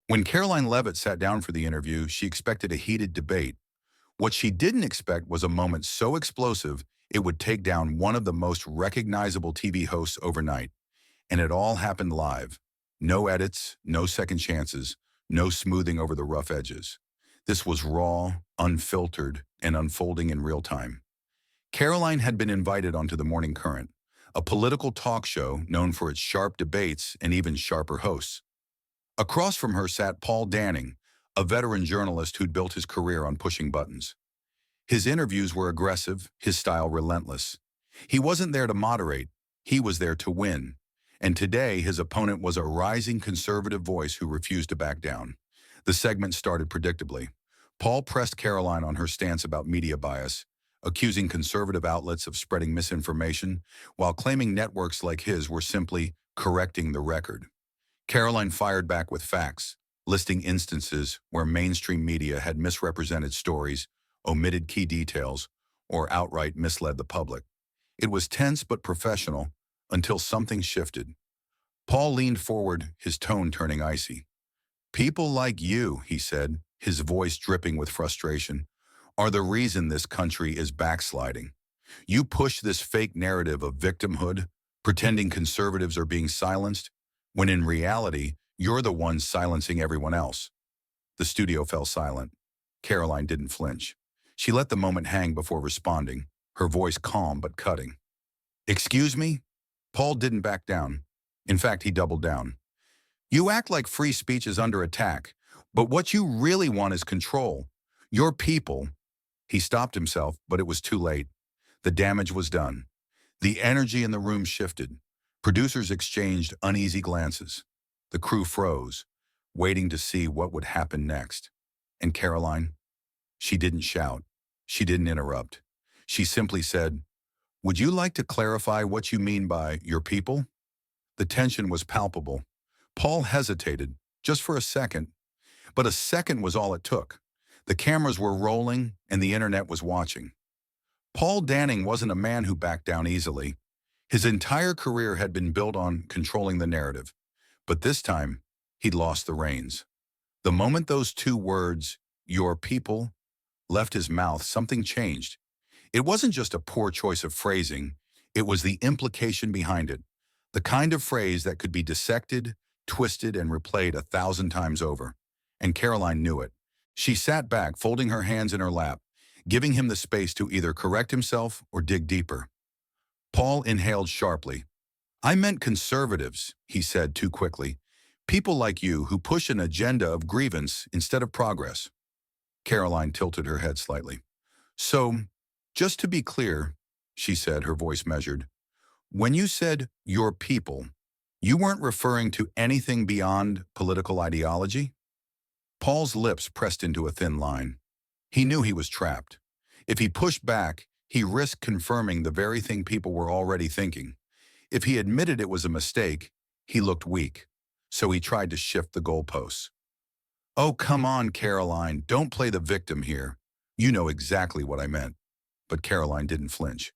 When Karoline Leavitt sat down for the interview, she expected a heated debate. What she didn't expect was a moment so explosive it would take down one of the most recognizable TV hosts overnight. And it all happened live. No edits, no second chances, no smoothing over the rough edges. This was raw, unfiltered, and unfolding in real time. Caroline had been invited onto the Morning Current, a political talk show known for its sharp debates and even sharper hosts. Across from her sat Paul Danning, a veteran journalist who'd built his career on pushing buttons. His interviews were aggressive, his style relentless. He wasn't there to moderate, he was there to win. And today, his opponent was a rising conservative voice who refused to back down. The segment started predictably. Paul pressed Caroline on her stance about media bias, accusing conservative outlets of spreading misinformation, while claiming networks like his were simply correcting the record. Caroline fired back with facts, listing instances where mainstream media had misrepresented stories, omitted key details, or outright misled the public. It was tense but professional until something shifted. Paul leaned forward, his tone turning icy. "People like you," he said, his voice dripping with frustration, "are the reason this country is backsliding. You push this fake narrative of victimhood, pretending conservatives are being silenced, when in reality, you're the ones silencing everyone else." The studio fell silent. Caroline didn't flinch. She let the moment hang before responding, her voice calm but cutting. "Excuse me?" Paul didn't back down. In fact, he doubled down. "You act like free speech is under attack, but what you really want is control. Your people—" He stopped himself, but it was too late. The damage was done. The energy in the room shifted. Producers exchanged uneasy glances. The crew froze, waiting to see what would happen next. And Caroline? She didn't shout. She didn't interrupt. She simply said, "Would you like to clarify what you mean by your people?" The tension was palpable. Paul hesitated, just for a second. But a second was all it took. The cameras were rolling, and the internet was watching. Paul Danning wasn't a man who backed down easily. His entire career had been built on controlling the narrative. But this time, he'd lost the reins. The moment those two words, "your people," left his mouth, something changed. It wasn't just a poor choice of phrasing, it was the implication behind it. The kind of phrase that could be dissected, twisted, and replayed 1,000 times over. And Caroline knew it. She sat back, folding her hands in her lap, giving him the space to either correct himself or dig deeper. Paul inhaled sharply. "I meant conservatives," he said too quickly. "People like you who push an agenda of grievance instead of progress." Caroline tilted her head slightly. "So, just to be clear," she said, her voice measured, "when you said 'your people,' you weren't referring to anything beyond political ideology?" Paul's lips pressed into a thin line. He knew he was trapped. If he pushed back, he risked confirming the very thing people were already thinking. If he admitted it was a mistake, he looked weak. So he tried to shift the goalposts. "Oh, come on, Caroline, don't play the victim here. You know exactly what I meant." But Caroline didn't flinch.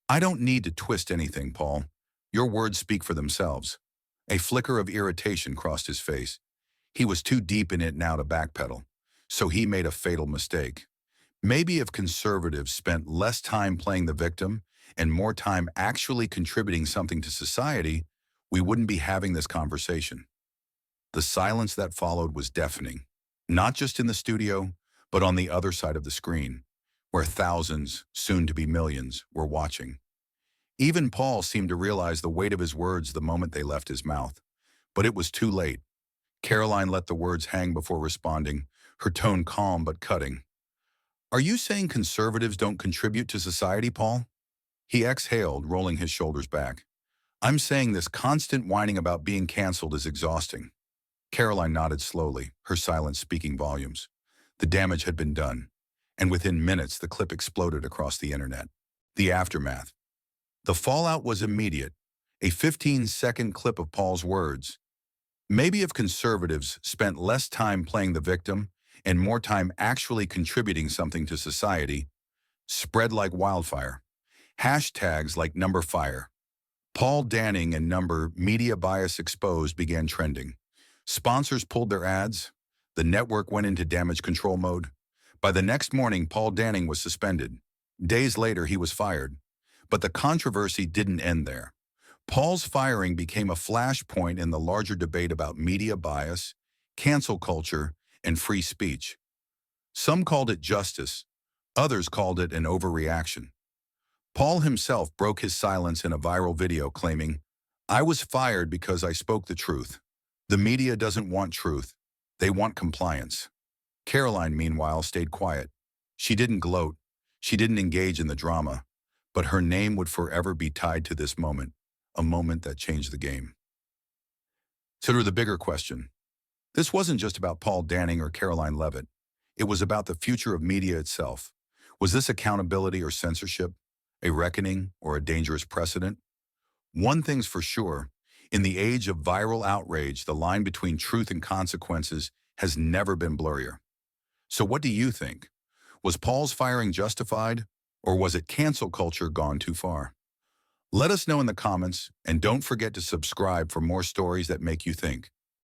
"I don't need to twist anything, Paul. Your words speak for themselves." A flicker of irritation crossed his face. He was too deep in it now to backpedal. So he made a fatal mistake. Maybe if conservatives spent less time playing the victim and more time actually contributing something to society, we wouldn't be having this conversation. The silence that followed was deafening, not just in the studio, but on the other side of the screen, where thousands, soon to be millions, were watching. Even Paul seemed to realize the weight of his words the moment they left his mouth. But it was too late. Caroline let the words hang before responding, her tone calm but cutting. "Are you saying conservatives don't contribute to society, Paul?" He exhaled, rolling his shoulders back. "I'm saying this constant whining about being canceled is exhausting." Caroline nodded slowly, her silence speaking volumes. The damage had been done, and within minutes the clip exploded across the internet. The aftermath. The fallout was immediate, a 15-second clip of Paul's words. "Maybe if conservatives spent less time playing the victim and more time actually contributing something to society," spread like wildfire. Hashtags like #fire. Paul Danning and #media bias exposed began trending. Sponsors pulled their ads, The network went into damage control mode. By the next morning, Paul Danning was suspended. Days later, he was fired. But the controversy didn't end there. Paul's firing became a flashpoint in the larger debate about media bias, cancel culture, and free speech. Some called it justice. Others called it an overreaction. Paul himself broke his silence in a viral video claiming, "I was fired because I spoke the truth. The media doesn't want truth. They want compliance." Karoline, meanwhile, stayed quiet. She didn't gloat. She didn't engage in the drama. But her name would forever be tied to this moment, a moment that changed the game. So to the bigger question, this wasn't just about Paul Danning or Karoline Leavitt. It was about the future of media itself. Was this accountability or censorship, a reckoning or a dangerous precedent? One thing's for sure, in the age of viral outrage, the line between truth and consequences has never been blurrier. So what do you think? Was Paul's firing justified, or was it cancel culture gone too far? Let us know in the comments, and don't forget to subscribe for more stories that make you think.